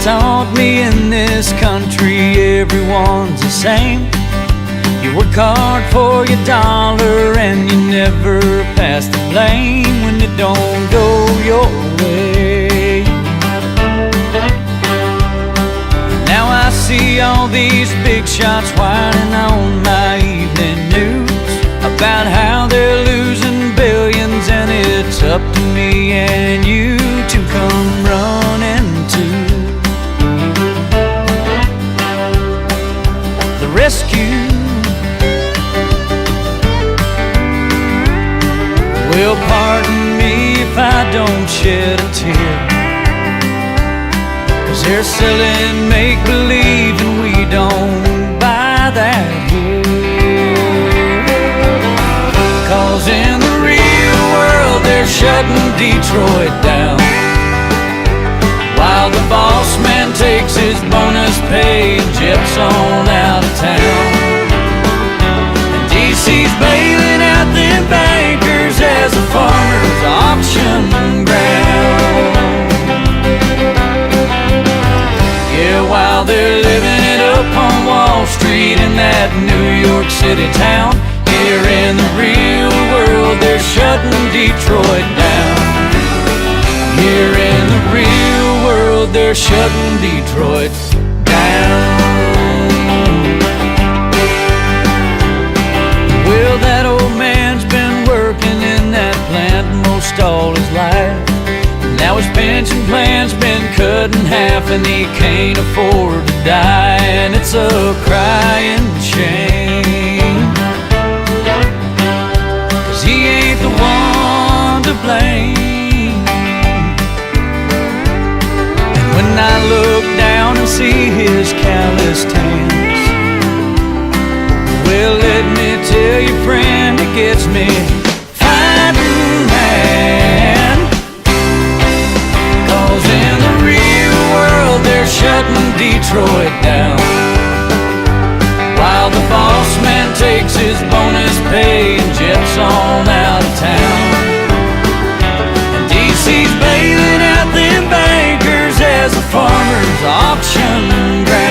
taught me in this country everyone's the same. You work hard for your dollar and you never pass the blame when it don't go your way. Now I see all these big shots whining on my evening news about how they're losing billions, and it's up to me and you to come running to the rescue. Well, pardon me if I don't shed a tear, 'cause they're selling make-believe and we don't buy that here. 'Cause in the real world they're shutting Detroit down, while the boss man takes his bonus pay and jets on out of town. And DC's bailing out them bankers as a farmer's auction ground. Yeah, while they're living it up on Wall Street in that New York City town, here in the real world they're shutting Detroit down. Here in the real world they're shutting Detroit down. Well, that old man's been working in that plant most all his life. Now his pension plan's been cut in half and he can't afford to die, and it's a crying shame, 'cause he ain't the one to blame. And when I look down and see his calloused hands, well, let me tell you, friend, it gets me fighting mad. 'Cause in the real world they're shutting Detroit down, while the boss man takes his bonus pay and jets on out of town. And DC's bailing out them bankers as a farmer's auction ground.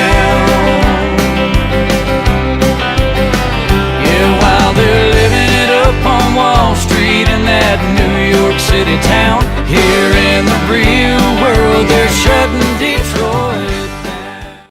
They're living it up on Wall Street in that New York City town, here in the real